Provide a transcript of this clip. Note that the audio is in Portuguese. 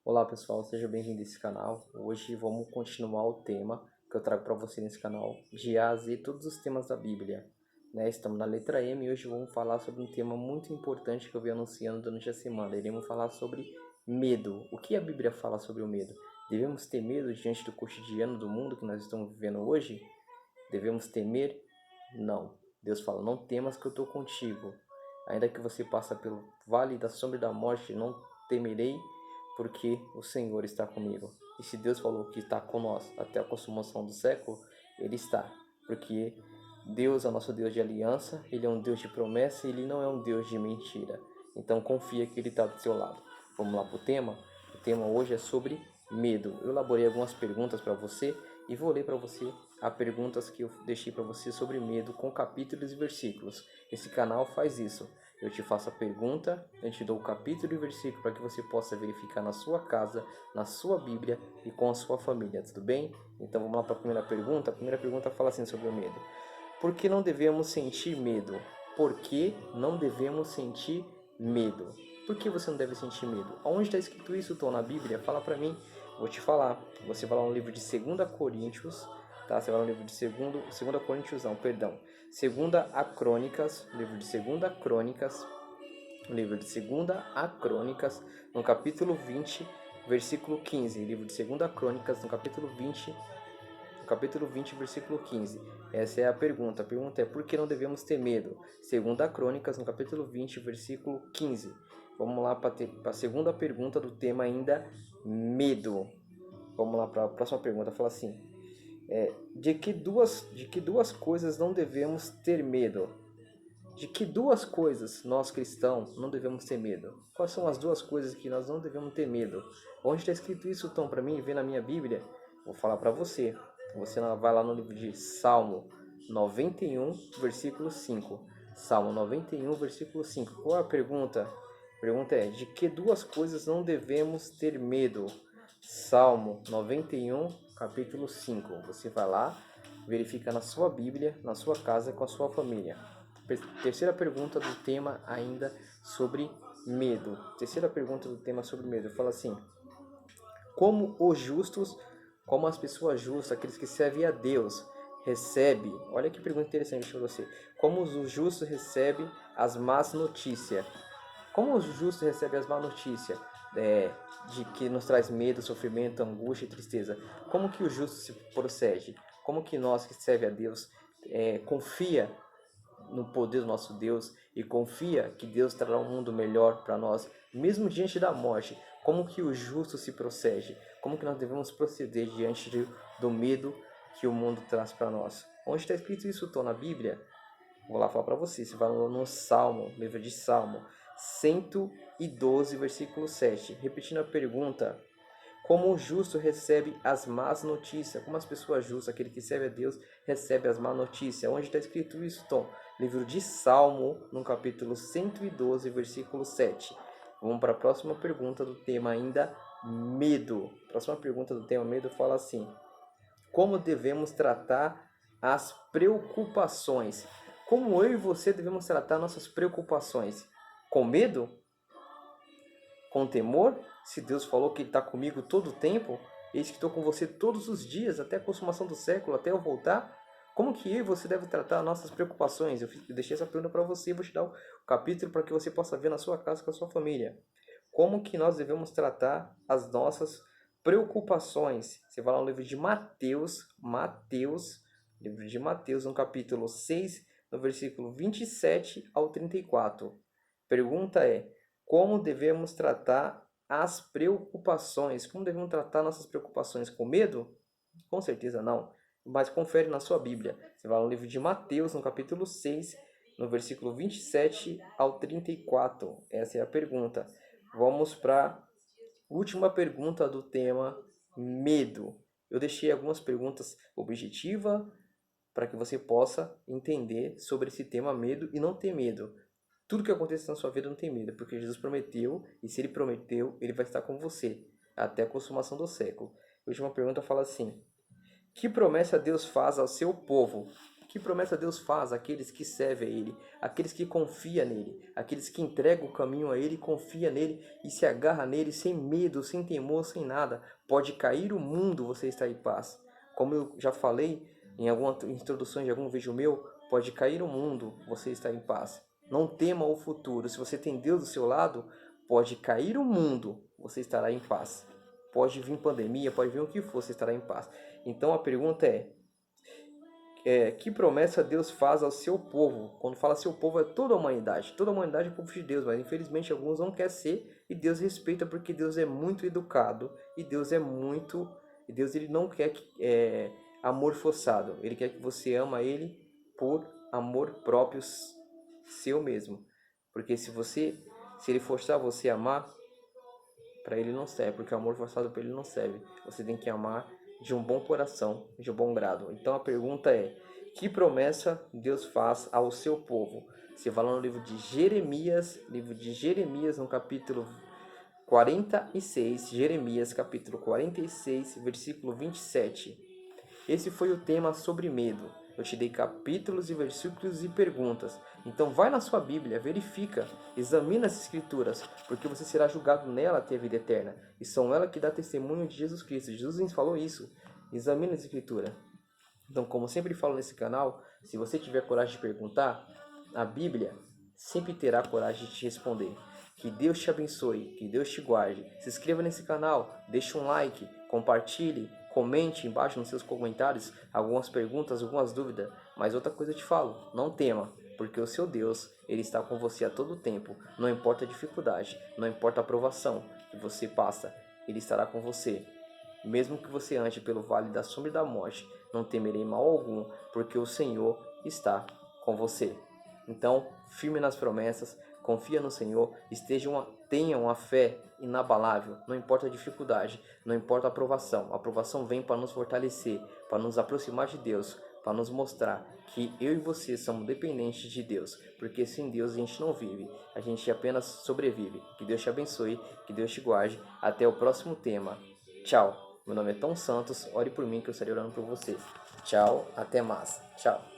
Olá pessoal, seja bem-vindo a esse canal. Hoje vamos continuar o tema que eu trago para você nesse canal, de A a Z, todos os temas da Bíblia. Estamos na letra M e hoje vamos falar sobre um tema muito importante que eu venho anunciando durante a semana. Iremos falar sobre medo. O que a Bíblia fala sobre o medo? Devemos ter medo diante do cotidiano do mundo que nós estamos vivendo hoje? Devemos temer? Não. Deus fala, não temas que eu estou contigo. Ainda que você passe pelo vale da sombra da morte, não temerei, porque o Senhor está comigo. E se Deus falou que está conosco até a consumação do século, Ele está. Porque Deus é o nosso Deus de aliança, Ele é um Deus de promessa e Ele não é um Deus de mentira. Então confia que Ele está do seu lado. Vamos lá para o tema? O tema hoje é sobre medo. Eu elaborei algumas perguntas para você e vou ler para você as perguntas que eu deixei para você sobre medo com capítulos e versículos. Esse canal faz isso. Eu te faço a pergunta, eu te dou o capítulo e versículo para que você possa verificar na sua casa, na sua Bíblia e com a sua família, tudo bem? Então vamos lá para a primeira pergunta. A primeira pergunta fala assim sobre o medo. Por que não devemos sentir medo? Por que não devemos sentir medo? Por que você não deve sentir medo? Onde está escrito isso, Tom, na Bíblia? Fala para mim. Vou te falar. Você vai lá no livro de 2 Coríntios, tá? Você vai lá no livro de 2 Coríntios, não, perdão. 2 livro de 2 Crônicas, no capítulo 20, versículo 15. Livro de 2 Crônicas, no capítulo 20, versículo 15. Essa é a pergunta. A pergunta é: por que não devemos ter medo? 2 Crônicas, no capítulo 20, versículo 15. Vamos lá para a segunda pergunta do tema ainda, medo. Vamos lá para a próxima pergunta. Fala assim: de que duas coisas não devemos ter medo? De que duas coisas nós cristãos não devemos ter medo? Quais são as duas coisas que nós não devemos ter medo? Onde está escrito isso, Tom, para mim? Vê na minha Bíblia. Vou falar para você. Você vai lá no livro de Salmo 91, versículo 5. Salmo 91, versículo 5. Qual é a pergunta? A pergunta é: de que duas coisas não devemos ter medo? Salmo 91, capítulo 5. Você vai lá, verifica na sua Bíblia, na sua casa, com a sua família. Terceira pergunta do tema ainda sobre medo. Terceira pergunta do tema sobre medo. Fala assim: como os justos, como as pessoas justas, aqueles que servem a Deus, recebem, olha que pergunta interessante para você, como os justos recebem as más notícias? Como os justos recebem as más notícias de que nos traz medo, sofrimento, angústia e tristeza? Como que o justo se procede? Como que nós que servem a Deus confia no poder do nosso Deus e confia que Deus trará um mundo melhor para nós, mesmo diante da morte? Como que o justo se procede? Como que nós devemos proceder diante do medo que o mundo traz para nós? Onde está escrito isso, Tom, na Bíblia? Vou lá falar para você. Você vai no Salmo, livro de Salmo 112, versículo 7. Repetindo a pergunta: como o justo recebe as más notícias? Como as pessoas justas, aquele que serve a Deus, recebe as más notícias? Onde está escrito isso, Tom? Livro de Salmo, no capítulo 112, versículo 7. Vamos para a próxima pergunta do tema ainda, medo. A próxima pergunta do tema medo fala assim: como devemos tratar as preocupações? Como eu e você devemos tratar nossas preocupações? Com medo? Com temor? Se Deus falou que Ele está comigo todo o tempo, eis que estou com você todos os dias, até a consumação do século, até eu voltar. Como que eu e você deve tratar nossas preocupações? Eu deixei essa pergunta para você e vou te dar o capítulo para que você possa ver na sua casa com a sua família. Como que nós devemos tratar as nossas preocupações? Você vai lá no livro de livro de Mateus, no capítulo 6, no versículo 27 ao 34. Pergunta é: como devemos tratar as preocupações? Como devemos tratar nossas preocupações? Com medo? Com certeza não. Mas confere na sua Bíblia. Você vai no livro de Mateus, no capítulo 6, no versículo 27 ao 34. Essa é a pergunta. Vamos para a última pergunta do tema medo. Eu deixei algumas perguntas objetivas para que você possa entender sobre esse tema medo e não ter medo. Tudo que acontece na sua vida não tem medo, porque Jesus prometeu, e se Ele prometeu, Ele vai estar com você até a consumação do século. A última pergunta fala assim: que promessa Deus faz ao seu povo Que promessa Deus faz àqueles que servem a Ele, àqueles que confiam nele, àqueles que entregam o caminho a Ele, confia nele e se agarra nele sem medo, sem temor, sem nada. Pode cair o mundo, você está em paz. Como eu já falei em algumas introduções de algum vídeo meu, pode cair o mundo, você está em paz. Não tema o futuro. Se você tem Deus do seu lado, pode cair o mundo, você estará em paz. Pode vir pandemia, pode vir o que for, você estará em paz. Então a pergunta que promessa Deus faz ao seu povo? Quando fala seu povo, é toda a humanidade. Toda a humanidade é o povo de Deus, mas infelizmente alguns não querem ser, e Deus respeita porque Deus é muito educado, e Deus ele não quer amor forçado. Ele quer que você ama Ele por amor próprio seu mesmo. Porque se ele forçar você a amar, para ele não serve, porque o amor forçado para ele não serve. Você tem que amar de um bom coração, de um bom grado. Então a pergunta é: que promessa Deus faz ao seu povo? Você vai lá no livro de Jeremias, no capítulo 46, Jeremias, capítulo 46, versículo 27. Esse foi o tema sobre medo. Eu te dei capítulos e versículos e perguntas. Então vai na sua Bíblia, verifica, examina as Escrituras, porque você será julgado nela até a vida eterna. E são ela que dá testemunho de Jesus Cristo. Jesus nos falou isso. Examina as Escrituras. Então, como sempre falo nesse canal, se você tiver coragem de perguntar, a Bíblia sempre terá coragem de te responder. Que Deus te abençoe, que Deus te guarde. Se inscreva nesse canal, deixe um like, compartilhe, comente embaixo nos seus comentários algumas perguntas, algumas dúvidas. Mas outra coisa eu te falo, não tema, porque o seu Deus, Ele está com você a todo tempo. Não importa a dificuldade, não importa a provação que você passa, Ele estará com você. Mesmo que você ande pelo vale da sombra e da morte, não temerei mal algum, porque o Senhor está com você. Então, firme nas promessas, confia no Senhor, tenha uma fé inabalável, não importa a dificuldade, não importa a aprovação. A aprovação vem para nos fortalecer, para nos aproximar de Deus, para nos mostrar que eu e você somos dependentes de Deus, porque sem Deus a gente não vive, a gente apenas sobrevive. Que Deus te abençoe, que Deus te guarde. Até o próximo tema. Tchau. Meu nome é Tom Santos, ore por mim que eu estarei orando por você. Tchau, até mais. Tchau.